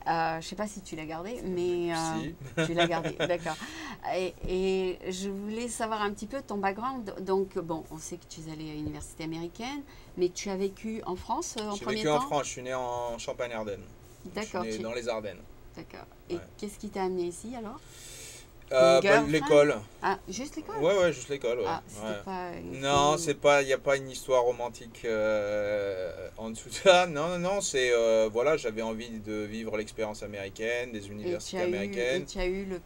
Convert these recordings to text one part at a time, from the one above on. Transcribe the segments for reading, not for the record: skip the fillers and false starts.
Je sais pas si tu l'as gardé, mais Si. tu l'as gardé, d'accord. Et je voulais savoir un petit peu ton background. Donc, bon, on sait que tu es allé à l'université américaine, mais tu as vécu en France en J'ai premier vécu en temps? France, je suis né en Champagne-Ardenne. Je suis D'accord, né dans les Ardennes. d'accord. Et Ouais. qu'est-ce qui t'a amené ici alors? Une Bah, girlfriend? l'école. Ah, juste l'école? Ouais, ouais, juste l'école, ouais. Ah, c'était Ouais. pas une Non, fille. c'est pas, il n'y a pas une histoire romantique en dessous de ça. Non, non, non, c'est, voilà, j'avais envie de vivre l'expérience américaine, des universités Et américaines. tu as eu le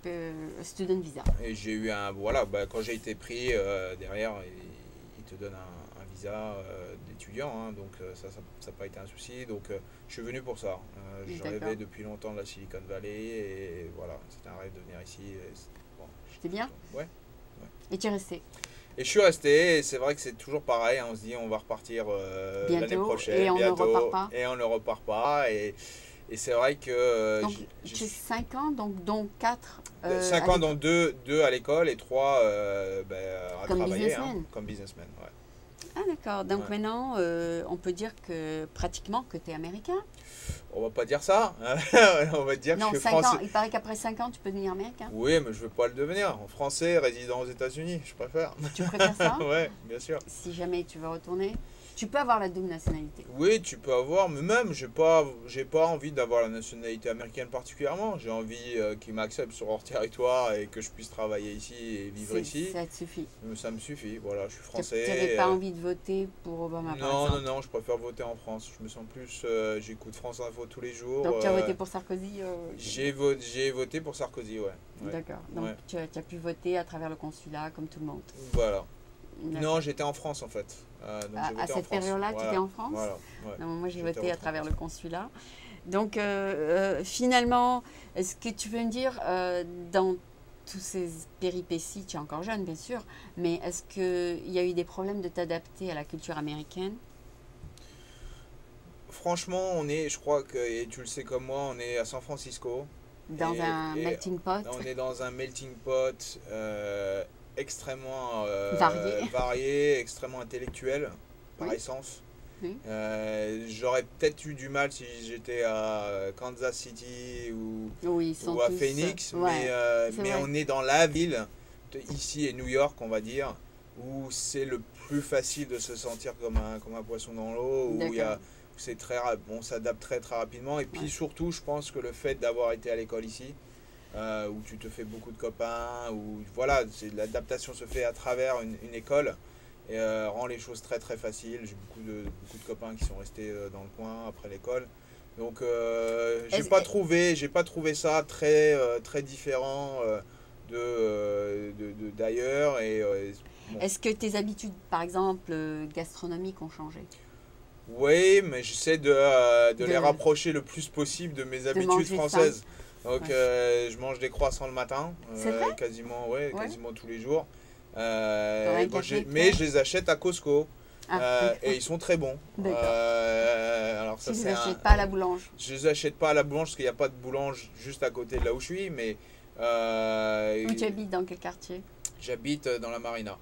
student visa. Et j'ai eu un, voilà, bah, quand j'ai été pris, derrière, ils te donnent un visa d'étudiant, hein, donc ça n'a pas été un souci. Donc je suis venu pour ça. Je D'accord. rêvais depuis longtemps de la Silicon Valley et voilà, c'était un rêve de venir ici. Bon, C'était bien? ouais. Et tu es resté Et je suis resté, et c'est vrai que c'est toujours pareil, hein, on se dit on va repartir l'année bientôt prochaine, et on ne repart bientôt, pas. et on ne repart pas. Et c'est vrai que Donc, tu as 5 ans, donc 4 5 ans, dont deux à l'école et 3 à comme travailler, hein, businessman. comme businessman. Ouais. Ah d'accord, donc Ouais. maintenant on peut dire que pratiquement que tu es américain. On va pas dire ça, hein. On va dire que Non, je suis 5 ans, français. il paraît qu'après 5 ans tu peux devenir américain. Oui, mais je veux pas le devenir. Français, résident aux États-Unis, je préfère. Tu préfères ça? Ouais, bien sûr. Si jamais tu veux retourner, tu peux avoir la double nationalité. Oui, tu peux avoir, mais même, j'ai pas envie d'avoir la nationalité américaine particulièrement. J'ai envie qu'ils m'acceptent sur leur territoire et que je puisse travailler ici et vivre ici. Ça te suffit. Ça me suffit, voilà, je suis Tu français. n'avais pas envie de voter pour Obama par Non, non, exemple. non, je préfère voter en France. Je me sens plus, j'écoute France Info tous les jours. Donc tu as voté pour Sarkozy. J'ai voté pour Sarkozy, ouais. Ouais. D'accord. Donc Ouais. tu as pu voter à travers le consulat comme tout le monde. Voilà. D'accord. Non, j'étais en France en fait. Donc j'ai voté À en cette France. période-là, tu Voilà. étais en France? Voilà. Ouais. Non, moi j'ai J'étais voté à rentré en travers le France. consulat. Donc finalement, est-ce que tu veux me dire dans tous ces péripéties, tu es encore jeune bien sûr, mais est-ce qu'il y a eu des problèmes de t'adapter à la culture américaine? Franchement, je crois que, et tu le sais comme moi, on est à San Francisco. Dans un Et melting pot? on est dans un melting pot extrêmement Varié. varié, extrêmement intellectuel, par Oui. essence. Oui. J'aurais peut-être eu du mal si j'étais à Kansas City Oui, ils sont ou à tous, Phoenix, ouais, c'est mais vrai. on est dans la ville, ici et New York, on va dire, où c'est le plus facile de se sentir comme un poisson dans l'eau, où D'accord. c'est on s'adapte très très rapidement. Et puis Ouais. surtout, je pense que le fait d'avoir été à l'école ici, où tu te fais beaucoup de copains, où voilà, l'adaptation se fait à travers une école et rend les choses très très faciles. J'ai beaucoup de copains qui sont restés dans le coin après l'école. Donc j'ai pas trouvé ça très très différent d'ailleurs bon. Est-ce que tes habitudes, par exemple, gastronomiques ont changé? Oui, mais j'essaie de les rapprocher le plus possible de mes habitudes manger sain. françaises. Donc Ouais. je mange des croissants le matin, C'est vrai? quasiment, Ouais. quasiment tous les jours. T'aurais un café Mais prêt? je les achète à Costco Ah, et ils sont très bons. d'accord. Alors ça Tu les c'est achètes pas à la boulange? je les achète pas à la boulange parce qu'il n'y a pas de boulange juste à côté de là où je suis, mais Où tu habites, dans quel quartier? j'habite dans la Marina.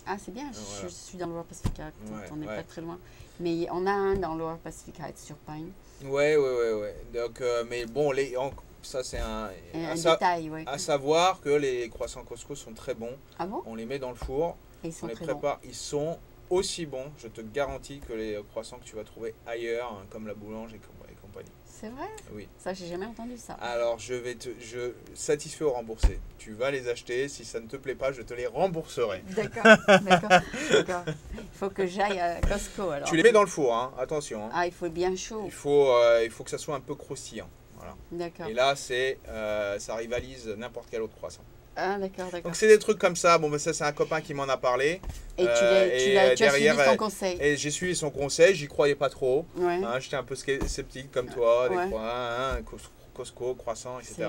Ah, c'est bien, je Voilà. suis dans le Lower Pacific Heights, donc Ouais, on n'est ouais. pas très loin. Mais on a un dans le Lower Pacific Heights sur Pine. Ouais. Donc, mais bon, ça c'est Un détail, oui. à savoir que les croissants Costco sont très bons. Ah bon? On les met dans le four, Et ils on sont les très bons. prépare. Ils sont aussi bons, je te garantis, que les croissants que tu vas trouver ailleurs, hein, comme la boulange et compagnie. C'est vrai? Oui. Ça, j'ai jamais entendu ça. Alors, je satisfait ou remboursé. Tu vas les acheter. Si ça ne te plaît pas, je te les rembourserai. D'accord, d'accord. Il faut que j'aille à Costco alors. Tu les mets dans le four, hein, attention. Hein. Ah, il faut bien chaud. Il faut que ça soit un peu croustillant. Voilà. D'accord. Et là, ça rivalise n'importe quel autre croissant. Ah, d'accord. Donc c'est des trucs comme ça. Bon, mais ça c'est un copain qui m'en a parlé. Et tu as derrière, suivi son conseil. Et j'ai suivi son conseil. J'y croyais pas trop. Ouais. Hein, j'étais un peu sceptique comme toi, Ouais. Costco, croissant, etc.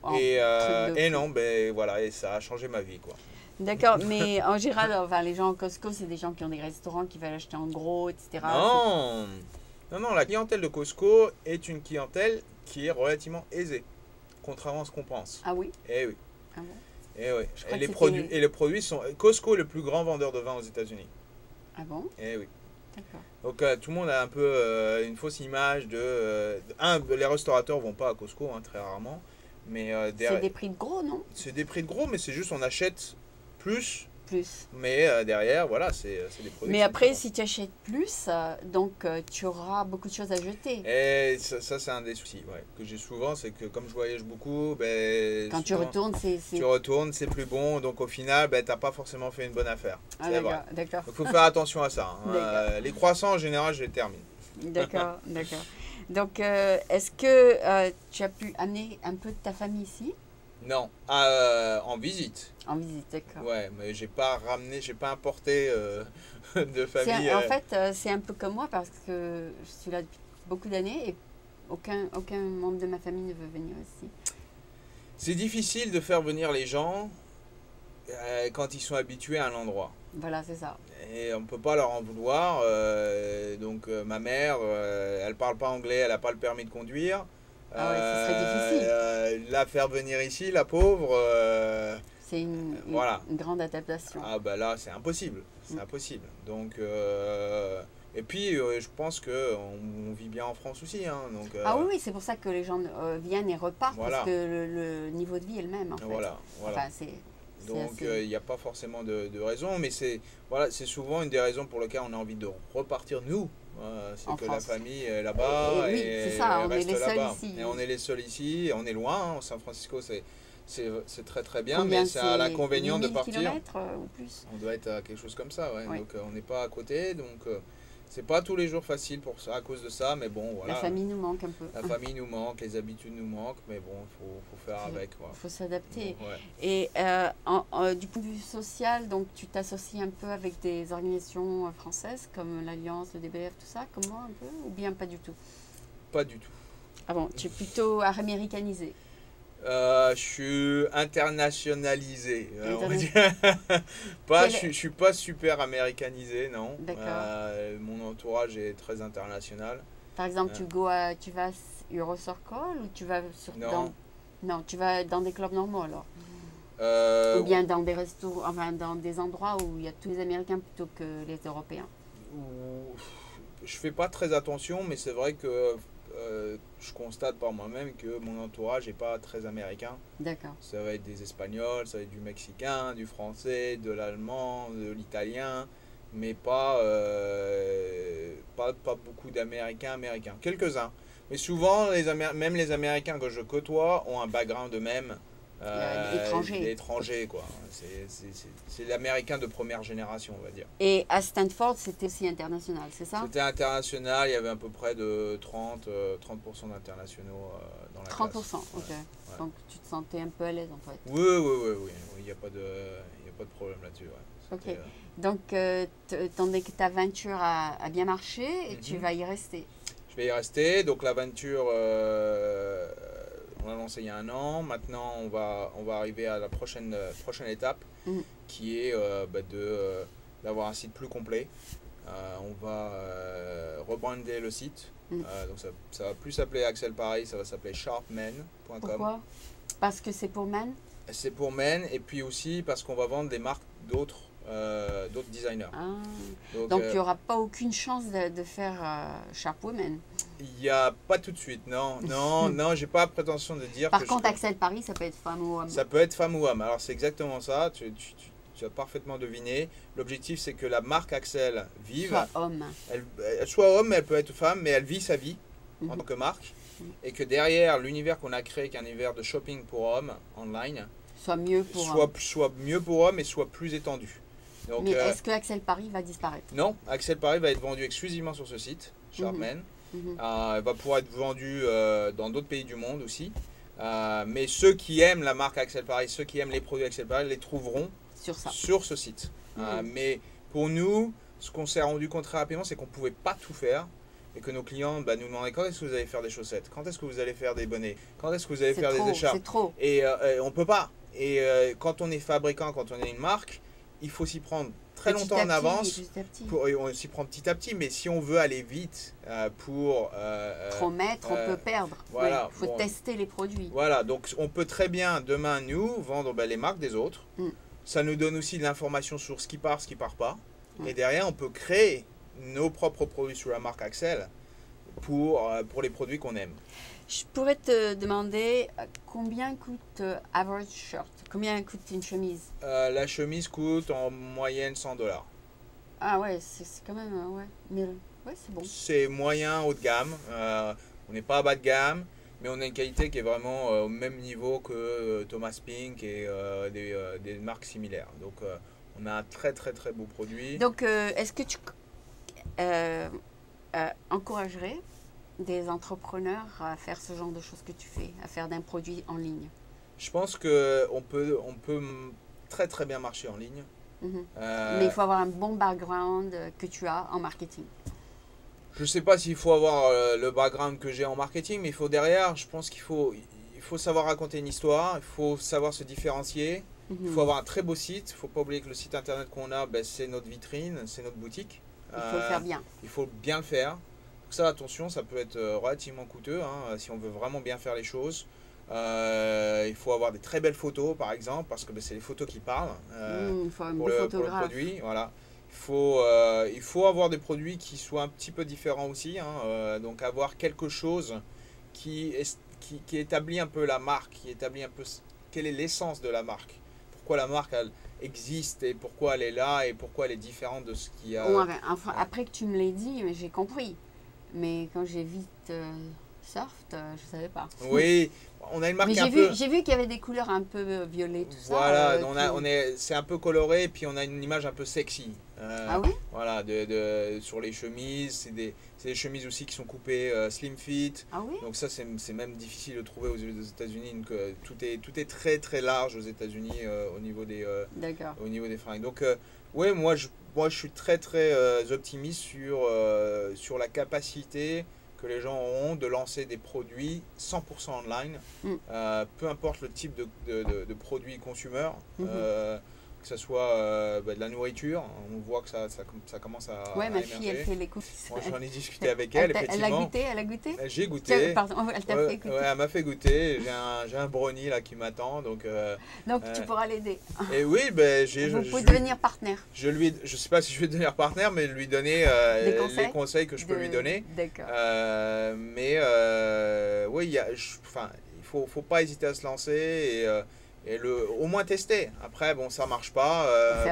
Truc de Et fou. non, ben voilà, et ça a changé ma vie, quoi. D'accord, mais en général, enfin, les gens à Costco, c'est des gens qui ont des restaurants, qui veulent acheter en gros, etc. Non, non, la clientèle de Costco est une clientèle qui est relativement aisée, contrairement à ce qu'on pense. Ah oui? Eh oui. Ah bon? Et oui. Je crois Et que les produits sont. Costco est le plus grand vendeur de vin aux États-Unis. Ah bon? Eh oui. D'accord. Donc tout le monde a un peu une fausse image les restaurateurs vont pas à Costco, hein, très rarement. Mais C'est des prix de gros, non? c'est des prix de gros, mais c'est juste on achète plus. Plus. Mais derrière, voilà, c'est des produits. Mais après, si tu achètes plus, donc tu auras beaucoup de choses à jeter. Et ça c'est un des soucis que j'ai souvent, c'est que comme je voyage beaucoup, ben, Quand tu souvent, retournes, tu retournes, c'est plus bon, donc au final, ben, t'as pas forcément fait une bonne affaire. Ah, C'est vrai. d'accord. Donc il faut faire attention à ça. Hein. Les croissants, en général, je les termine. D'accord. Donc, est-ce que tu as pu amener un peu de ta famille ici? Non, en visite. En visite, d'accord. Ouais, mais j'ai pas importé de famille. En fait, c'est un peu comme moi parce que je suis là depuis beaucoup d'années et aucun membre de ma famille ne veut venir ici. C'est difficile de faire venir les gens quand ils sont habitués à un endroit. Voilà, c'est ça. Et on ne peut pas leur en vouloir. Donc ma mère, elle parle pas anglais, elle n'a pas le permis de conduire. Ah ouais, ce serait difficile. La faire venir ici, la pauvre. C'est une grande adaptation. Ah bah là, c'est impossible. C'est impossible. Donc, et puis, je pense qu'on vit bien en France aussi. Hein, donc, ah oui, c'est pour ça que les gens viennent et repartent, voilà. parce que le niveau de vie est le même, en fait. Voilà. Enfin, donc, il n'y a pas forcément de raison, mais c'est souvent une des raisons pour lesquelles on a envie de repartir, nous. C'est que France. la famille est là-bas oui, et c'est ça, elle on est reste les seuls là-bas. ici. Et on est les seuls ici, on est loin. Hein, San Francisco, c'est très très bien, Combien mais ça a l'inconvénient de 8000 partir. kilomètres, ou plus? On doit être à quelque chose comme ça, ouais. Oui. Donc on n'est pas à côté, donc c'est pas tous les jours facile pour ça, à cause de ça, mais bon, voilà. La famille nous manque un peu. La famille nous manque, les habitudes nous manquent, mais bon, faut faire avec. Il faut s'adapter. Ouais. Et du point de vue social, donc tu t'associes un peu avec des organisations françaises comme l'Alliance, le DBF, tout ça, comme moi un peu, ou bien pas du tout? Pas du tout. Ah bon, tu es plutôt américanisé. Je suis internationalisé. On va dire. Je suis pas super américanisé, non. Mon entourage est très international. Par exemple, tu vas à Eurocircle ou tu vas non, tu vas dans des clubs normaux alors? Ou bien dans des restos, enfin dans des endroits où il y a tous les Américains plutôt que les Européens? Je fais pas très attention, mais c'est vrai que je constate par moi-même que mon entourage n'est pas très américain. D'accord. Ça va être des Espagnols, ça va être du Mexicain, du Français, de l'Allemand, de l'Italien, mais pas beaucoup d'Américains. Quelques-uns. Mais souvent, même les Américains que je côtoie ont un background eux-mêmes. Étrangers, quoi. C'est l'Américain de première génération, on va dire. Et à Stanford, c'était aussi international, c'est ça? C'était international, il y avait à peu près de 30% d'internationaux dans la 30%, classe. ok. Ouais. Donc tu te sentais un peu à l'aise en fait. Oui, il n'y a pas de problème là-dessus. Ouais. Ok. Donc, tandis que ta aventure a bien marché, et tu vas y rester. Je vais y rester. Donc l'aventure, on l'a lancée il y a 1 an. Maintenant, on va arriver à la prochaine étape, qui est d'avoir un site plus complet. On va rebrander le site. Donc ça va plus s'appeler Axel Paris, ça va s'appeler sharpmen.com. Pourquoi? Parce que c'est pour men? C'est pour men, et puis aussi parce qu'on va vendre des marques d'autres designers. Ah. Donc il n'y aura pas aucune chance de faire Sharp Women? Il n'y a pas tout de suite, non, j'ai pas prétention de dire. Par contre, Axel Paris, ça peut être femme ou homme. Ça peut être femme ou homme, alors c'est exactement ça, tu as parfaitement deviné. L'objectif, c'est que la marque Axel vive. Soit homme. Elle soit homme, elle peut être femme, mais elle vit sa vie en tant que marque. Et que derrière, l'univers qu'on a créé, qui est un univers de shopping pour hommes, online, soit mieux pour hommes. Soit mieux pour hommes et soit plus étendu. Donc, mais est-ce que Axel Paris va disparaître? Non, Axel Paris va être vendu exclusivement sur ce site, Sharpmen. Elle va pouvoir être vendue dans d'autres pays du monde aussi. Mais ceux qui aiment la marque Axel Paris, ceux qui aiment les produits Axel Paris, les trouveront sur ce site. Mais pour nous, ce qu'on s'est rendu compte très rapidement, c'est qu'on ne pouvait pas tout faire. Et que nos clients nous demandaient quand est-ce que vous allez faire des chaussettes, quand est-ce que vous allez faire des bonnets, quand est-ce que vous allez faire des écharpes. C'est trop. Et on ne peut pas. Et quand on est fabricant, quand on est une marque, il faut s'y prendre très longtemps en avance. On s'y prend petit à petit, mais si on veut aller vite pour... trop mettre, on peut perdre. Voilà, il faut tester les produits. Voilà, donc on peut très bien demain, nous, vendre les marques des autres. Ça nous donne aussi de l'information sur ce qui part pas. Et derrière, on peut créer nos propres produits sous la marque Axel pour les produits qu'on aime. Je pourrais te demander combien coûte average shirt? Combien coûte une chemise? La chemise coûte en moyenne 100 $. Ah ouais, c'est quand même, ouais, 1000. Ouais, c'est bon. C'est moyen, haut de gamme. On n'est pas à bas de gamme, mais on a une qualité qui est vraiment au même niveau que Thomas Pink et des marques similaires. Donc on a un très très très beau produit. Donc, est-ce que tu encouragerais des entrepreneurs à faire ce genre de choses que tu fais, à faire d'un produit en ligne? Je pense qu'on peut très très bien marcher en ligne. Mais il faut avoir un bon background que tu as en marketing. Je ne sais pas s'il faut avoir le background que j'ai en marketing, mais il faut derrière, je pense qu'il faut savoir raconter une histoire, il faut savoir se différencier, il faut avoir un très beau site. Il ne faut pas oublier que le site internet qu'on a, ben, c'est notre vitrine, c'est notre boutique. Il faut le faire bien. Il faut bien le faire. Donc ça, attention, ça peut être relativement coûteux hein, si on veut vraiment bien faire les choses. Il faut avoir des très belles photos, par exemple, parce que ben, c'est les photos qui parlent Il faut un pour beau le photographe. produit. Voilà. Il faut avoir des produits qui soient un petit peu différents aussi. Hein, donc avoir quelque chose qui établit un peu la marque, qui établit un peu quelle est l'essence de la marque. Pourquoi la marque elle existe et pourquoi elle est là et pourquoi elle est différente de ce qu'il y a. Enfin, après que tu me l'aies dit, j'ai compris. Mais quand j'ai vite Soft, je ne savais pas. Oui, on a une marque mais un peu... j'ai vu qu'il y avait des couleurs un peu violettes, tout voilà, ça. c'est un peu coloré et puis on a une image un peu sexy. Ah oui? Voilà, sur les chemises, c'est des chemises aussi qui sont coupées slim fit. Ah oui? Donc ça, c'est même difficile de trouver aux États-Unis. Tout est très très large aux États-Unis au niveau des fringues. Donc ouais, moi je suis très très optimiste sur la capacité que les gens auront de lancer des produits 100% online, peu importe le type de produit consumer, que ce soit de la nourriture, on voit que ça commence à ouais, ma émerger. fille, elle fait les courses. Moi, j'en ai discuté avec elle, effectivement. Elle a goûté? J'ai goûté. Pardon, elle t'a fait goûter. Ouais, elle m'a fait goûter. J'ai un brownie là qui m'attend, donc tu pourras l'aider. Et oui, ben, vous pouvez devenir partenaire. Je sais pas si je vais devenir partenaire, mais lui donner les conseils que je peux lui donner. D'accord. Oui, il faut pas hésiter à se lancer et au moins tester. Après, bon, ça marche pas,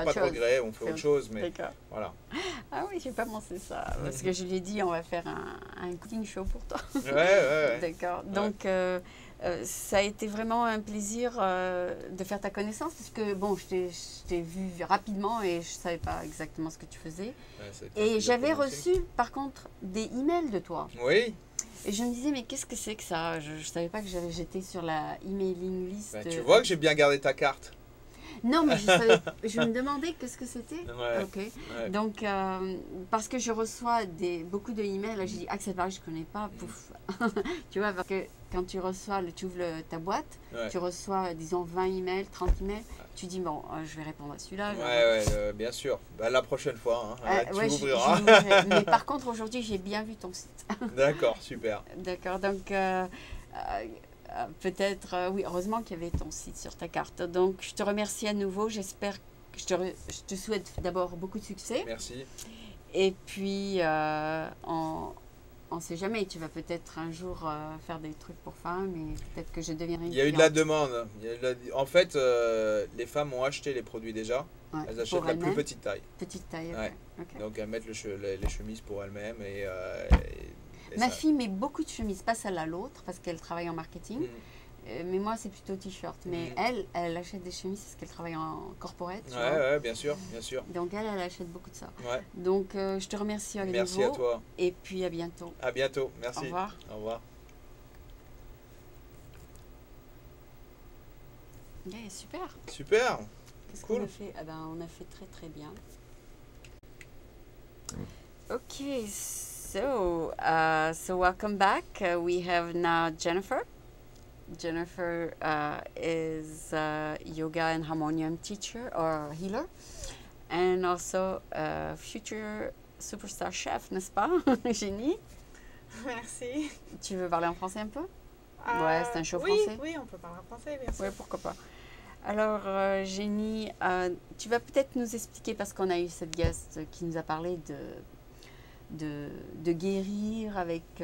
pas de regret, on fait autre chose, mais voilà. Ah oui, j'ai pas pensé ça, parce que je lui ai dit, on va faire un cooking show pour toi. Ouais. D'accord. Donc, ça a été vraiment un plaisir de faire ta connaissance, parce que bon, je t'ai vu rapidement et je savais pas exactement ce que tu faisais. Et j'avais reçu, par contre, des emails de toi. Oui. Et je me disais, mais qu'est-ce que c'est que ça? Je ne savais pas que j'étais sur la emailing list. Tu vois que j'ai bien gardé ta carte. Non, mais je me demandais qu'est-ce que c'était. Ouais, ok. Ouais. Donc, parce que je reçois beaucoup de emails, là, j'ai dit Axel Paris, je ne connais pas, pouf. Tu vois, parce que quand tu reçois, tu ouvres ta boîte, tu reçois, disons, 20 emails, 30 emails, tu dis, bon, je vais répondre à celui-là. Ouais, bien sûr. Bah, la prochaine fois, tu ouvriras. Mais par contre, aujourd'hui, j'ai bien vu ton site. D'accord, super. D'accord, donc... peut-être, oui, heureusement qu'il y avait ton site sur ta carte. Donc, je te remercie à nouveau. J'espère que je te souhaite d'abord beaucoup de succès. Merci. Et puis, on ne sait jamais. Tu vas peut-être un jour faire des trucs pour femmes et peut-être que je deviendrai une Il y a eu de la demande. En fait, les femmes ont acheté les produits déjà. Ouais, elles achètent la plus petite taille. Petite taille, ouais. Okay. Donc, elles mettent les chemises pour elles-mêmes. Ma fille met beaucoup de chemises, pas celle à l'autre, parce qu'elle travaille en marketing. Mais moi, c'est plutôt t-shirt. Mais elle achète des chemises parce qu'elle travaille en corporate. Ouais, bien sûr. Donc, elle achète beaucoup de ça. Ouais. Donc, je te remercie à nouveau. Merci à toi. Et puis, à bientôt. À bientôt. Merci. Au revoir. Au revoir. Yeah, super. Super. Qu'est-ce cool. qu'on a fait? On a fait très, très bien. Okay, so welcome back. We have now Jennifer. Jennifer is a yoga and harmonium teacher or healer, and also a future superstar chef, n'est-ce pas, Génie? Merci. Tu veux parler en français un peu? Ouais, c'est un show français. Oui, on peut parler en français, bien sûr. Oui, pourquoi pas. Alors, Génie, tu vas peut-être nous expliquer, parce qu'on a eu cette guest qui nous a parlé de guérir avec